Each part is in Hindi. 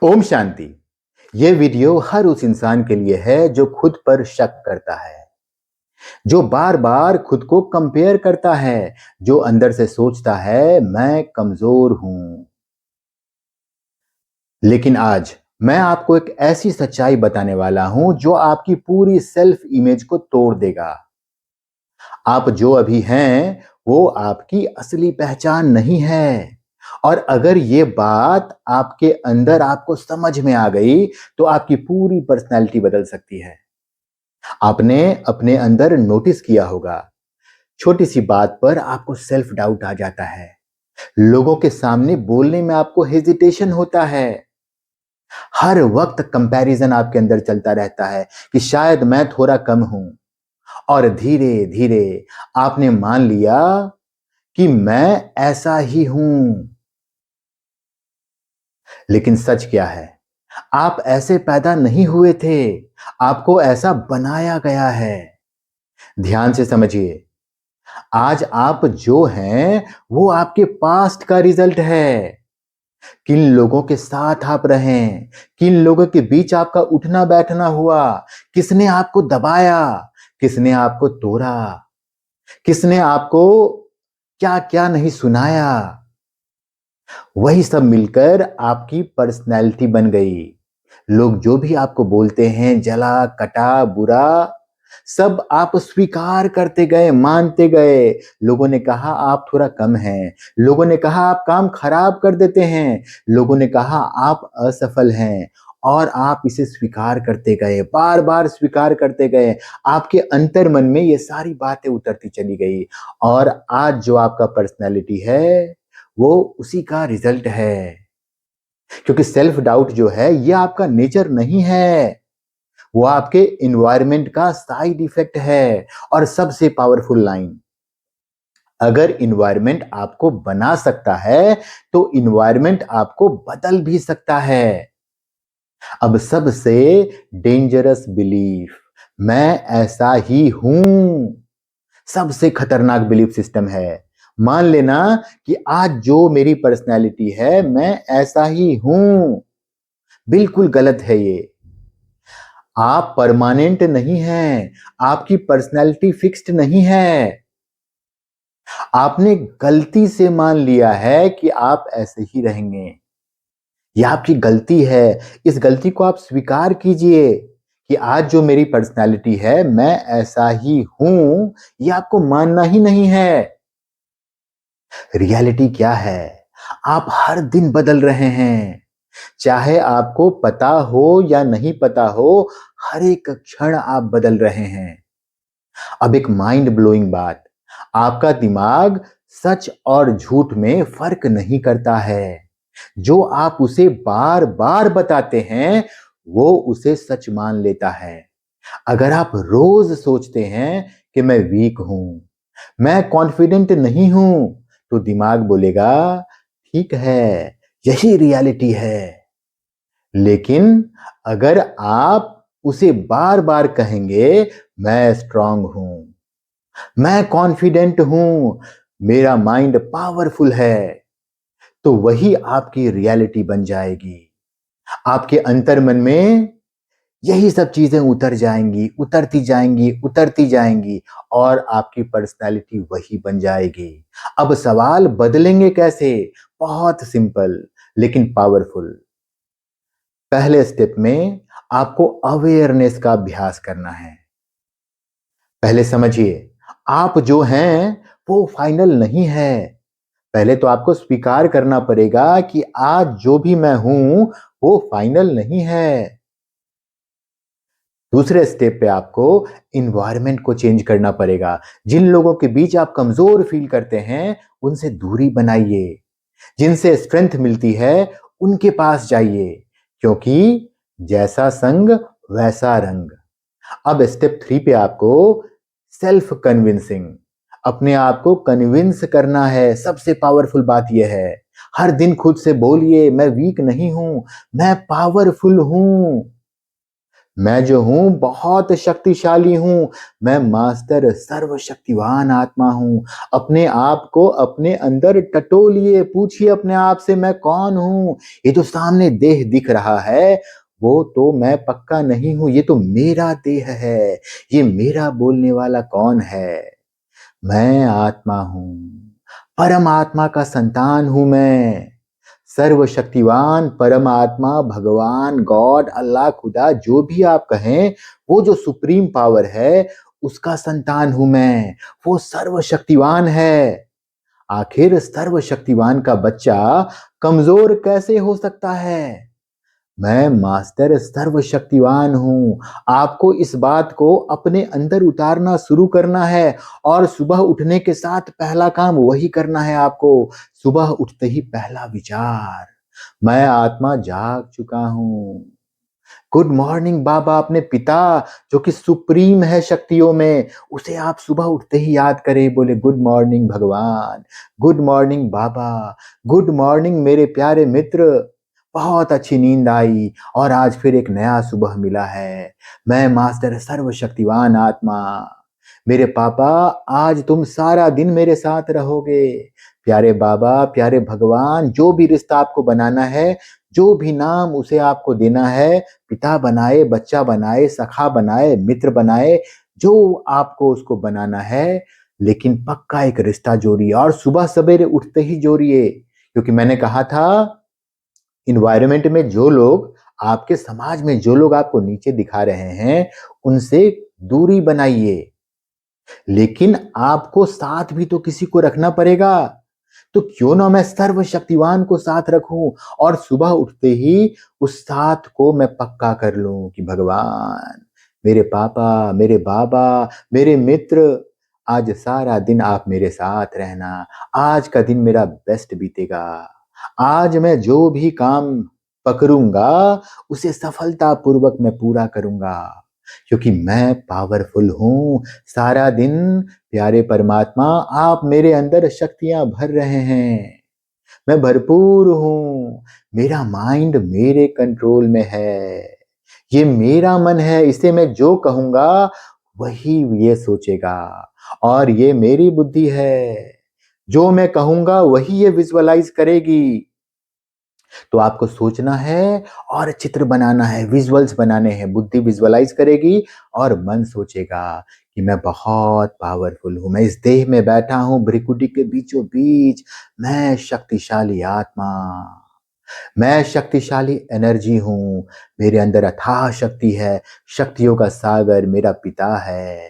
ओम शांति। ये वीडियो हर उस इंसान के लिए है जो खुद पर शक करता है, जो बार बार खुद को कंपेयर करता है, जो अंदर से सोचता है मैं कमजोर हूं। लेकिन आज मैं आपको एक ऐसी सच्चाई बताने वाला हूं जो आपकी पूरी सेल्फ इमेज को तोड़ देगा। आप जो अभी हैं वो आपकी असली पहचान नहीं है। और अगर ये बात आपके अंदर आपको समझ में आ गई तो आपकी पूरी पर्सनैलिटी बदल सकती है। आपने अपने अंदर नोटिस किया होगा, छोटी सी बात पर आपको सेल्फ डाउट आ जाता है। लोगों के सामने बोलने में आपको हेजिटेशन होता है। हर वक्त कंपैरिजन आपके अंदर चलता रहता है कि शायद मैं थोड़ा कम हूं। और धीरे धीरे आपने मान लिया कि मैं ऐसा ही हूं। लेकिन सच क्या है? आप ऐसे पैदा नहीं हुए थे, आपको ऐसा बनाया गया है। ध्यान से समझिए, आज आप जो हैं वो आपके पास्ट का रिजल्ट है। किन लोगों के साथ आप रहें, किन लोगों के बीच आपका उठना बैठना हुआ, किसने आपको दबाया, किसने आपको तोड़ा, किसने आपको क्या क्या नहीं सुनाया, वही सब मिलकर आपकी पर्सनैलिटी बन गई। लोग जो भी आपको बोलते हैं, जला कटा बुरा, सब आप स्वीकार करते गए, मानते गए। लोगों ने कहा आप थोड़ा कम हैं, लोगों ने कहा आप काम खराब कर देते हैं, लोगों ने कहा आप असफल हैं, और आप इसे स्वीकार करते गए, बार बार स्वीकार करते गए। आपके अंतर मन में ये सारी बातें उतरती चली गई, और आज जो आपका पर्सनैलिटी है वो उसी का रिजल्ट है। क्योंकि सेल्फ डाउट जो है ये आपका नेचर नहीं है, वो आपके इन्वायरमेंट का साइड इफेक्ट है। और सबसे पावरफुल लाइन, अगर इन्वायरमेंट आपको बना सकता है तो इन्वायरमेंट आपको बदल भी सकता है। अब सबसे डेंजरस बिलीफ, मैं ऐसा ही हूं, सबसे खतरनाक बिलीफ सिस्टम है। मान लेना कि आज जो मेरी पर्सनैलिटी है मैं ऐसा ही हूं, बिल्कुल गलत है ये। आप परमानेंट नहीं हैं, आपकी पर्सनैलिटी फिक्स्ड नहीं है। आपने गलती से मान लिया है कि आप ऐसे ही रहेंगे। यह आपकी गलती है। इस गलती को आप स्वीकार कीजिए कि आज जो मेरी पर्सनैलिटी है मैं ऐसा ही हूं, यह आपको मानना ही नहीं है। रियलिटी क्या है? आप हर दिन बदल रहे हैं, चाहे आपको पता हो या नहीं पता हो, हर एक क्षण आप बदल रहे हैं। अब एक माइंड ब्लोइंग बात, आपका दिमाग सच और झूठ में फर्क नहीं करता है। जो आप उसे बार बार बताते हैं वो उसे सच मान लेता है। अगर आप रोज सोचते हैं कि मैं वीक हूं, मैं कॉन्फिडेंट नहीं हूं, तो दिमाग बोलेगा ठीक है, यही रियलिटी है। लेकिन अगर आप उसे बार बार कहेंगे मैं स्ट्रांग हूं, मैं कॉन्फिडेंट हूं, मेरा माइंड पावरफुल है, तो वही आपकी रियलिटी बन जाएगी। आपके अंतर मन में यही सब चीजें उतर जाएंगी, उतरती जाएंगी, उतरती जाएंगी, और आपकी पर्सनैलिटी वही बन जाएगी। अब सवाल बदलेंगे कैसे? बहुत सिंपल लेकिन पावरफुल। पहले स्टेप में आपको अवेयरनेस का अभ्यास करना है। पहले समझिए, आप जो हैं वो फाइनल नहीं है। पहले तो आपको स्वीकार करना पड़ेगा कि आज जो भी मैं हूं वो फाइनल नहीं है। दूसरे स्टेप पे आपको इन्वायरमेंट को चेंज करना पड़ेगा। जिन लोगों के बीच आप कमजोर फील करते हैं उनसे दूरी बनाइए। जिनसे स्ट्रेंथ मिलती है उनके पास जाइए, क्योंकि जैसा संग वैसा रंग। अब स्टेप 3 पे आपको सेल्फ कन्विंसिंग, अपने आप को कन्विंस करना है। सबसे पावरफुल बात यह है, हर दिन खुद से बोलिए मैं वीक नहीं हूं, मैं पावरफुल हूं। मैं जो हूँ बहुत शक्तिशाली हूँ। मैं मास्टर सर्वशक्तिवान आत्मा हूँ। अपने आप को अपने अंदर टटोलिए, पूछिए अपने आप से मैं कौन हूँ? ये तो सामने देह दिख रहा है, वो तो मैं पक्का नहीं हूँ, ये तो मेरा देह है। ये मेरा बोलने वाला कौन है? मैं आत्मा हूँ। परमात्मा का संतान हूँ मैं। सर्वशक्तिवान परमात्मा, भगवान, गॉड, अल्लाह, खुदा जो भी आप कहें, वो जो सुप्रीम पावर है, उसका संतान हूं मैं। वो सर्वशक्तिवान है। आखिर सर्वशक्तिवान का बच्चा कमजोर कैसे हो सकता है? मैं मास्टर सर्वशक्तिवान हूं। आपको इस बात को अपने अंदर उतारना शुरू करना है और सुबह उठने के साथ पहला काम वही करना है आपको। सुबह उठते ही पहला विचार, मैं आत्मा जाग चुका हूं। गुड मॉर्निंग बाबा, अपने पिता जो कि सुप्रीम है शक्तियों में, उसे आप सुबह उठते ही याद करें। बोले गुड मॉर्निंग भगवान, गुड मॉर्निंग बाबा, गुड मॉर्निंग मेरे प्यारे मित्र। बहुत अच्छी नींद आई और आज फिर एक नया सुबह मिला है। मैं मास्टर सर्वशक्तिवान आत्मा। मेरे पापा, आज तुम सारा दिन मेरे साथ रहोगे। प्यारे बाबा, प्यारे भगवान, जो भी रिश्ता आपको बनाना है, जो भी नाम उसे आपको देना है, पिता बनाए, बच्चा बनाए, सखा बनाए, मित्र बनाए, जो आपको उसको बनाना है, लेकिन पक्का एक रिश्ता जोड़िए और सुबह सवेरे उठते ही जोड़िए। क्योंकि मैंने कहा था, इन्वायरमेंट में जो लोग, आपके समाज में जो लोग आपको नीचे दिखा रहे हैं, उनसे दूरी बनाइए। लेकिन आपको साथ भी तो किसी को रखना पड़ेगा। तो क्यों ना मैं सर्वशक्तिवान को साथ रखूं और सुबह उठते ही उस साथ को मैं पक्का कर लूं कि भगवान, मेरे पापा, मेरे बाबा, मेरे मित्र, आज सारा दिन आप मेरे साथ रहना। आज का दिन मेरा बेस्ट बीतेगा। आज मैं जो भी काम पकड़ूंगा, उसे सफलतापूर्वक मैं पूरा करूंगा। क्योंकि मैं पावरफुल हूं। सारा दिन प्यारे परमात्मा, आप मेरे अंदर शक्तियां भर रहे हैं। मैं भरपूर हूं। मेरा माइंड मेरे कंट्रोल में है। ये मेरा मन है, इसे मैं जो कहूंगा वही ये सोचेगा। और ये मेरी बुद्धि है, जो मैं कहूंगा वही ये विजुअलाइज करेगी। तो आपको सोचना है और चित्र बनाना है, विजुअल्स बनाने हैं। बुद्धि विजुअलाइज करेगी और मन सोचेगा कि मैं बहुत पावरफुल हूं। मैं इस देह में बैठा हूं, भ्रिकुटी के बीचों बीच। मैं शक्तिशाली आत्मा, मैं शक्तिशाली एनर्जी हूं। मेरे अंदर अथाह शक्ति है। शक्तियों का सागर मेरा पिता है।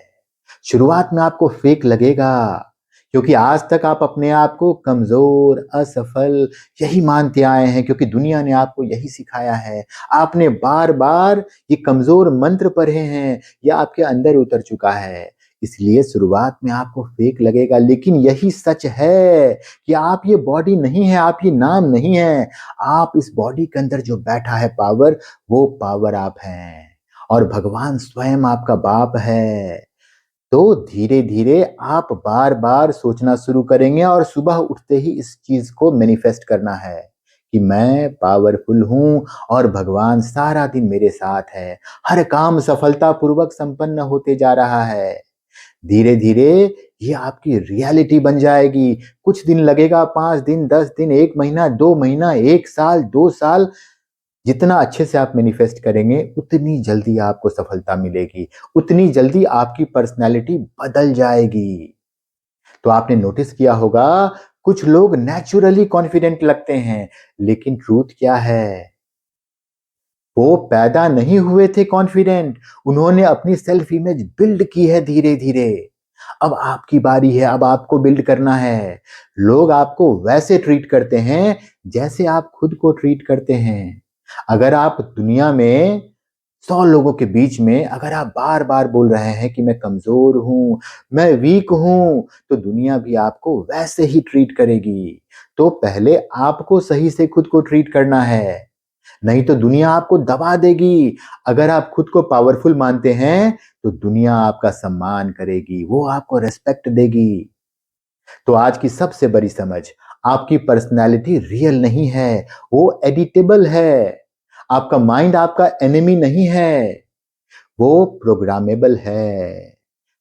शुरुआत में आपको फेक लगेगा, क्योंकि आज तक आप अपने आप को कमजोर, असफल यही मानते आए हैं, क्योंकि दुनिया ने आपको यही सिखाया है। आपने बार बार ये कमजोर मंत्र पढ़े हैं, यह आपके अंदर उतर चुका है। इसलिए शुरुआत में आपको फेक लगेगा, लेकिन यही सच है कि आप ये बॉडी नहीं है, आप ये नाम नहीं है। आप इस बॉडी के अंदर जो बैठा है पावर, वो पावर आप हैं। और भगवान स्वयं आपका बाप है। तो धीरे-धीरे आप बार-बार सोचना शुरू करेंगे और सुबह उठते ही इस चीज़ को मैनिफेस्ट करना है कि मैं पावरफुल हूँ और भगवान सारा दिन मेरे साथ है। हर काम सफलतापूर्वक संपन्न होते जा रहा है। धीरे-धीरे ये आपकी रियलिटी बन जाएगी। कुछ दिन लगेगा, 5 दिन, 10 दिन, 1 महीना, 2 महीना, 1 साल, 2 साल, जितना अच्छे से आप मैनिफेस्ट करेंगे, उतनी जल्दी आपको सफलता मिलेगी, उतनी जल्दी आपकी पर्सनैलिटी बदल जाएगी। तो आपने नोटिस किया होगा, कुछ लोग नेचुरली कॉन्फिडेंट लगते हैं, लेकिन ट्रूथ क्या है? वो पैदा नहीं हुए थे कॉन्फिडेंट, उन्होंने अपनी सेल्फ इमेज बिल्ड की है धीरे-धीरे। अब आपकी बारी है, अब आपको बिल्ड करना है। लोग आपको वैसे ट्रीट करते हैं, जैसे आप खुद को ट्रीट करते हैं। अगर आप दुनिया में 100 लोगों के बीच में अगर आप बार-बार बोल रहे हैं कि मैं कमज़ोर हूँ, मैं वीक हूँ, तो दुनिया भी आपको वैसे ही ट्रीट करेगी। तो पहले आपको सही से खुद को ट्रीट करना है, नहीं तो दुनिया आपको दबा देगी। अगर आप खुद को पावरफुल मानते हैं, तो दुनिया आपका सम्मान करेगी, वो आपको रिस्पेक्ट देगी। तो आज की सबसे बड़ी समझ, आपकी पर्सनैलिटी रियल नहीं है, वो एडिटेबल है। आपका माइंड आपका एनिमी नहीं है। वो प्रोग्रामेबल है।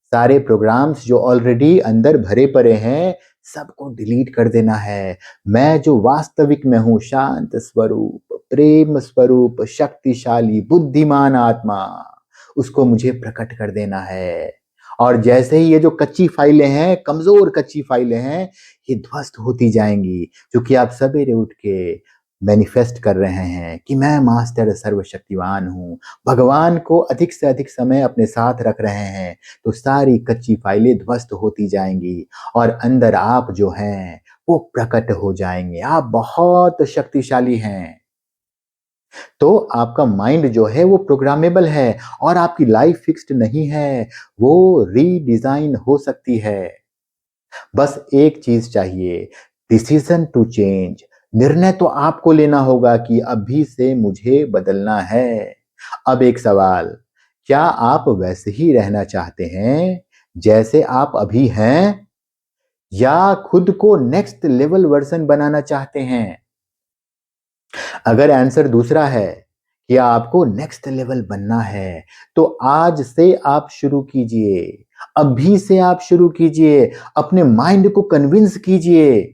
सारे प्रोग्राम्स जो ऑलरेडी अंदर भरे पड़े हैं, सबको डिलीट कर देना है। मैं जो वास्तविक में हूँ, शांत स्वरूप, प्रेम स्वरूप, शक्तिशाली, बुद्धिमान आत्मा, उसको मुझे प्रकट कर देना है। और जैसे ही ये जो कच्ची फाइलें हैं, कमज़ोर कच्ची फाइलें हैं, ये ध्वस्त होती जाएँगी, क्योंकि आप सवेरे उठ के मैनिफेस्ट कर रहे हैं कि मैं मास्टर सर्वशक्तिवान हूँ। भगवान को अधिक से अधिक समय अपने साथ रख रहे हैं, तो सारी कच्ची फाइलें ध्वस्त होती जाएँगी और अंदर आप जो हैं, वो प्रकट हो जाएँगे। आप बहुत शक्तिशाली हैं। तो आपका माइंड जो है वो प्रोग्रामेबल है और आपकी लाइफ फिक्स्ड नहीं है, वो रीडिज़ाइन हो सकती है। बस एक चीज़ चाहिए, डिसीज़न टू चेंज। निर्णय तो आपको लेना होगा कि अभी से मुझे बदलना है। अब एक सवाल, क्या आप वैसे ही रहना चाहते हैं, जैसे आप अभी हैं? या खुद को नेक्स्ट लेवल वर्ज़न बनाना चाहते हैं? अगर आंसर दूसरा है कि आपको नेक्स्ट लेवल बनना है, तो आज से आप शुरू कीजिए। अभी से आप शुरू कीजिए। अपने माइंड को कन्विंस कीजिए।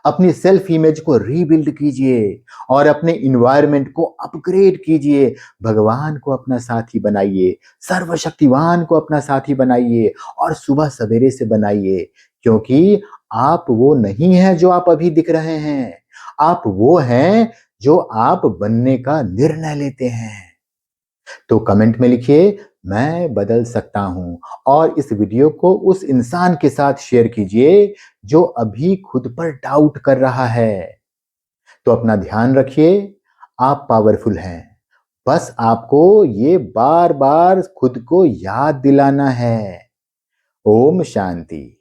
अपनी सेल्फ इमेज को रीबिल्ड कीजिए और अपने एनवायरनमेंट को अपग्रेड कीजिए। भगवान को अपना साथी बनाइए, सर्वशक्तिवान को अपना साथी बनाइए और सुबह सवेरे से बनाइए, क्योंकि आप वो नहीं हैं जो आप अभी दिख रहे हैं। आप वो हैं जो आप बनने का निर्णय लेते हैं। तो कमेंट में लिखिए, मैं बदल सकता हूँ और इस वीडियो को उस इंसान के साथ शेयर कीजिए जो अभी खुद पर डाउट कर रहा है। तो अपना ध्यान रखिए, आप पावरफुल हैं। बस आपको ये बार-बार खुद को याद दिलाना है। ओम शांति।